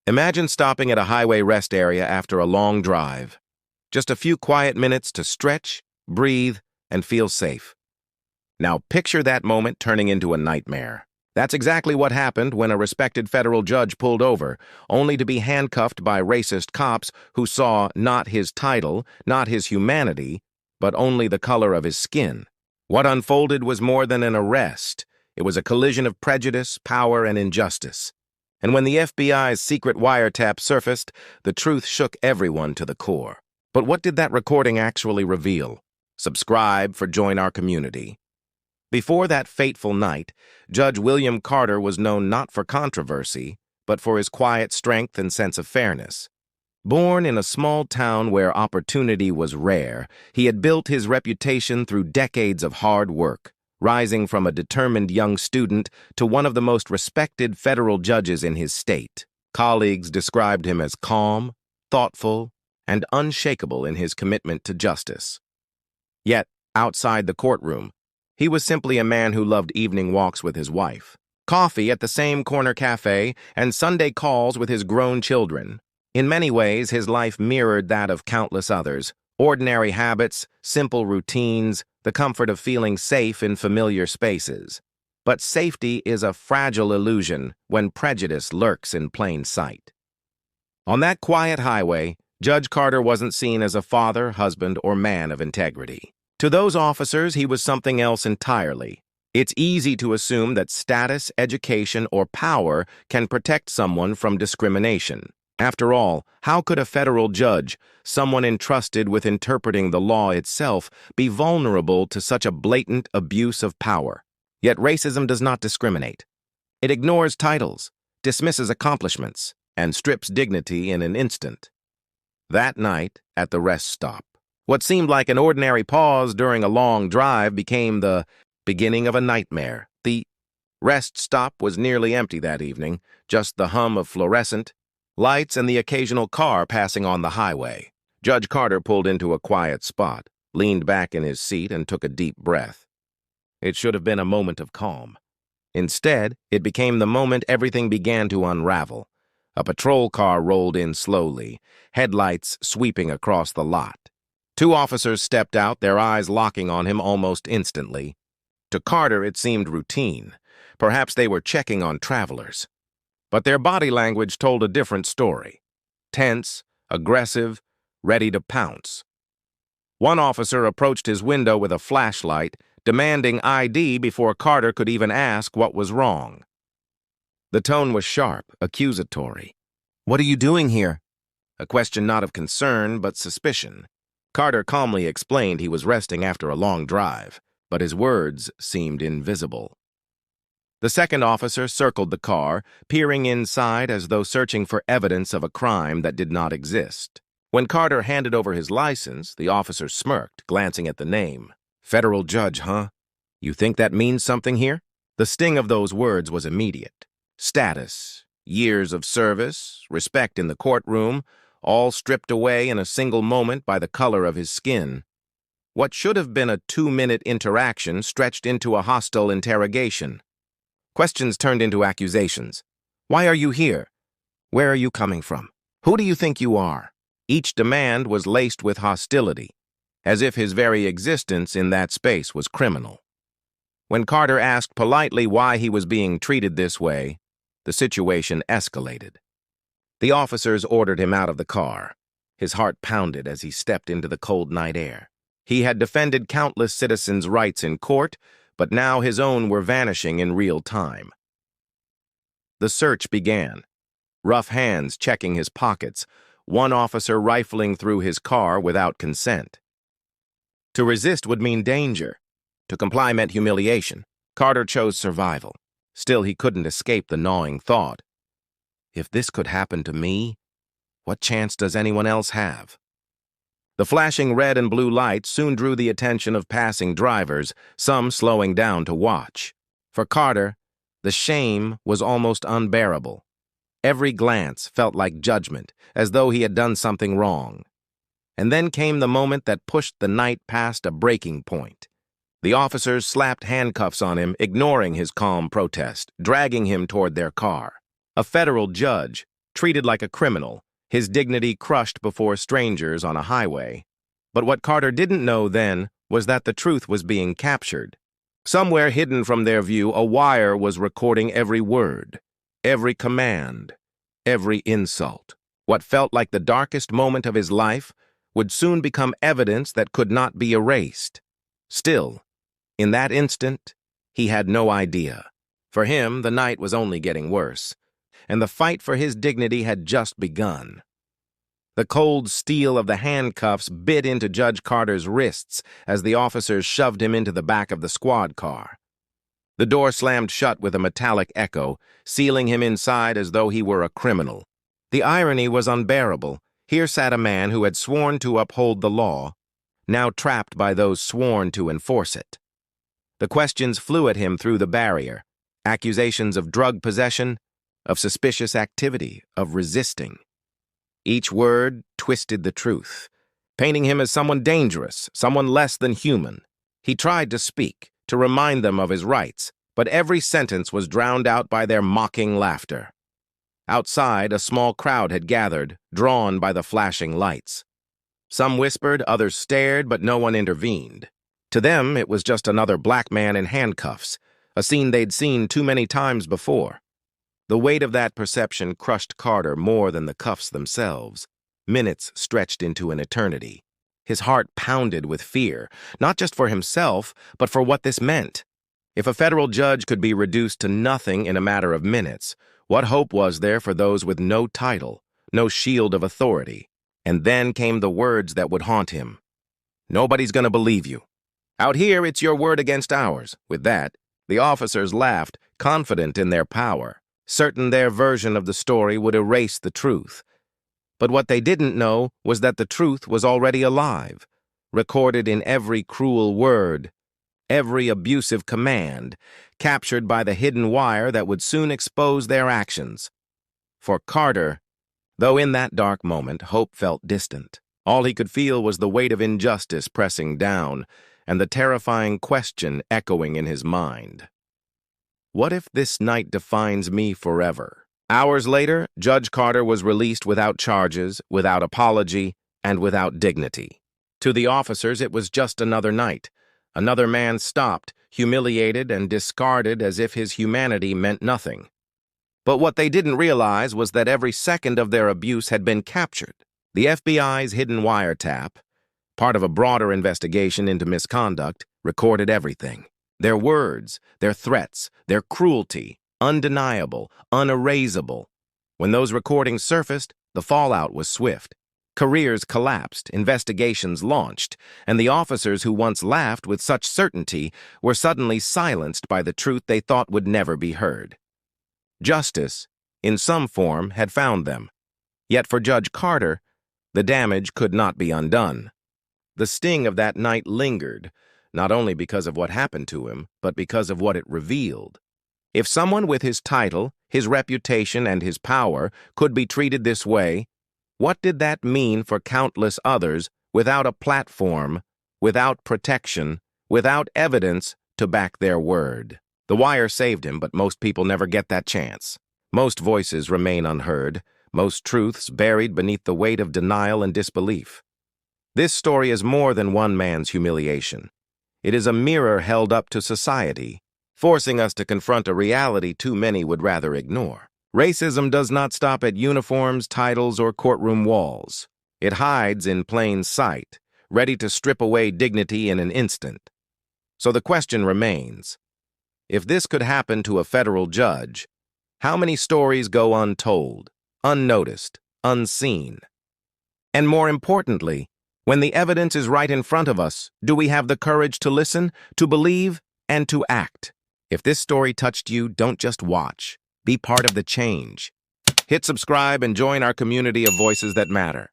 Imagine stopping at a highway rest area after a long drive. Just a few quiet minutes to stretch, breathe, and feel safe. Now picture that moment turning into a nightmare. That's exactly what happened when a respected federal judge pulled over, only to be handcuffed by racist cops who saw not his title, not his humanity, but only the color of his skin. What unfolded was more than an arrest. It was a collision of prejudice, power, and injustice. And when the FBI's secret wiretap surfaced, the truth shook everyone to the core. But what did that recording actually reveal? Subscribe for Join Our Community. Before that fateful night, Judge William Carter was known not for controversy, but for his quiet strength and sense of fairness. Born in a small town where opportunity was rare, he had built his reputation through decades of hard work, rising from a determined young student to one of the most respected federal judges in his state. Colleagues described him as calm, thoughtful, and unshakable in his commitment to justice. Yet, outside the courtroom, he was simply a man who loved evening walks with his wife, coffee at the same corner cafe, and Sunday calls with his grown children. In many ways, his life mirrored that of countless others. Ordinary habits, simple routines, the comfort of feeling safe in familiar spaces. But safety is a fragile illusion when prejudice lurks in plain sight. On that quiet highway, Judge Carter wasn't seen as a father, husband, or man of integrity. To those officers, he was something else entirely. It's easy to assume that status, education, or power can protect someone from discrimination. After all, how could a federal judge, someone entrusted with interpreting the law itself, be vulnerable to such a blatant abuse of power? Yet racism does not discriminate. It ignores titles, dismisses accomplishments, and strips dignity in an instant. That night, at the rest stop, what seemed like an ordinary pause during a long drive became the beginning of a nightmare. The rest stop was nearly empty that evening, just the hum of fluorescent lights and the occasional car passing on the highway. Judge Carter pulled into a quiet spot, leaned back in his seat, and took a deep breath. It should have been a moment of calm. Instead, it became the moment everything began to unravel. A patrol car rolled in slowly, headlights sweeping across the lot. Two officers stepped out, their eyes locking on him almost instantly. To Carter, it seemed routine. Perhaps they were checking on travelers. But their body language told a different story. Tense, aggressive, ready to pounce. One officer approached his window with a flashlight, demanding ID before Carter could even ask what was wrong. The tone was sharp, accusatory. "What are you doing here?" A question not of concern, but suspicion. Carter calmly explained he was resting after a long drive, but his words seemed invisible. The second officer circled the car, peering inside as though searching for evidence of a crime that did not exist. When Carter handed over his license, the officer smirked, glancing at the name. "Federal judge, huh? You think that means something here?" The sting of those words was immediate. Status, years of service, respect in the courtroom, all stripped away in a single moment by the color of his skin. What should have been a 2-minute interaction stretched into a hostile interrogation. Questions turned into accusations. "Why are you here? Where are you coming from? Who do you think you are?" Each demand was laced with hostility, as if his very existence in that space was criminal. When Carter asked politely why he was being treated this way, the situation escalated. The officers ordered him out of the car. His heart pounded as he stepped into the cold night air. He had defended countless citizens' rights in court, but now his own were vanishing in real time. The search began. Rough hands checking his pockets, one officer rifling through his car without consent. To resist would mean danger. To comply meant humiliation. Carter chose survival. Still, he couldn't escape the gnawing thought. If this could happen to me, what chance does anyone else have? The flashing red and blue lights soon drew the attention of passing drivers, some slowing down to watch. For Carter, the shame was almost unbearable. Every glance felt like judgment, as though he had done something wrong. And then came the moment that pushed the night past a breaking point. The officers slapped handcuffs on him, ignoring his calm protest, dragging him toward their car. A federal judge, treated like a criminal, his dignity crushed before strangers on a highway. But what Carter didn't know then was that the truth was being captured. Somewhere hidden from their view, a wire was recording every word, every command, every insult. What felt like the darkest moment of his life would soon become evidence that could not be erased. Still, in that instant, he had no idea. For him, the night was only getting worse, and the fight for his dignity had just begun. The cold steel of the handcuffs bit into Judge Carter's wrists as the officers shoved him into the back of the squad car. The door slammed shut with a metallic echo, sealing him inside as though he were a criminal. The irony was unbearable. Here sat a man who had sworn to uphold the law, now trapped by those sworn to enforce it. The questions flew at him through the barrier. Accusations of drug possession, of suspicious activity, of resisting. Each word twisted the truth, painting him as someone dangerous, someone less than human. He tried to speak, to remind them of his rights, but every sentence was drowned out by their mocking laughter. Outside, a small crowd had gathered, drawn by the flashing lights. Some whispered, others stared, but no one intervened. To them, it was just another black man in handcuffs, a scene they'd seen too many times before. The weight of that perception crushed Carter more than the cuffs themselves. Minutes stretched into an eternity. His heart pounded with fear, not just for himself, but for what this meant. If a federal judge could be reduced to nothing in a matter of minutes, what hope was there for those with no title, no shield of authority? And then came the words that would haunt him. "Nobody's gonna believe you. Out here, it's your word against ours." With that, the officers laughed, confident in their power, certain their version of the story would erase the truth. But what they didn't know was that the truth was already alive, recorded in every cruel word, every abusive command, captured by the hidden wire that would soon expose their actions. For Carter, though in that dark moment hope felt distant, all he could feel was the weight of injustice pressing down and the terrifying question echoing in his mind. What if this night defines me forever? Hours later, Judge Carter was released without charges, without apology, and without dignity. To the officers, it was just another night. Another man stopped, humiliated and discarded as if his humanity meant nothing. But what they didn't realize was that every second of their abuse had been captured. The FBI's hidden wiretap, part of a broader investigation into misconduct, recorded everything. Their words, their threats, their cruelty, undeniable, unerasable. When those recordings surfaced, the fallout was swift. Careers collapsed, investigations launched, and the officers who once laughed with such certainty were suddenly silenced by the truth they thought would never be heard. Justice, in some form, had found them. Yet for Judge Carter, the damage could not be undone. The sting of that night lingered, not only because of what happened to him, but because of what it revealed. If someone with his title, his reputation, and his power could be treated this way, what did that mean for countless others without a platform, without protection, without evidence to back their word? The wire saved him, but most people never get that chance. Most voices remain unheard, most truths buried beneath the weight of denial and disbelief. This story is more than one man's humiliation. It is a mirror held up to society, forcing us to confront a reality too many would rather ignore. Racism does not stop at uniforms, titles, or courtroom walls. It hides in plain sight, ready to strip away dignity in an instant. So the question remains, if this could happen to a federal judge, how many stories go untold, unnoticed, unseen? And more importantly, when the evidence is right in front of us, do we have the courage to listen, to believe, and to act? If this story touched you, don't just watch. Be part of the change. Hit subscribe and join our community of voices that matter.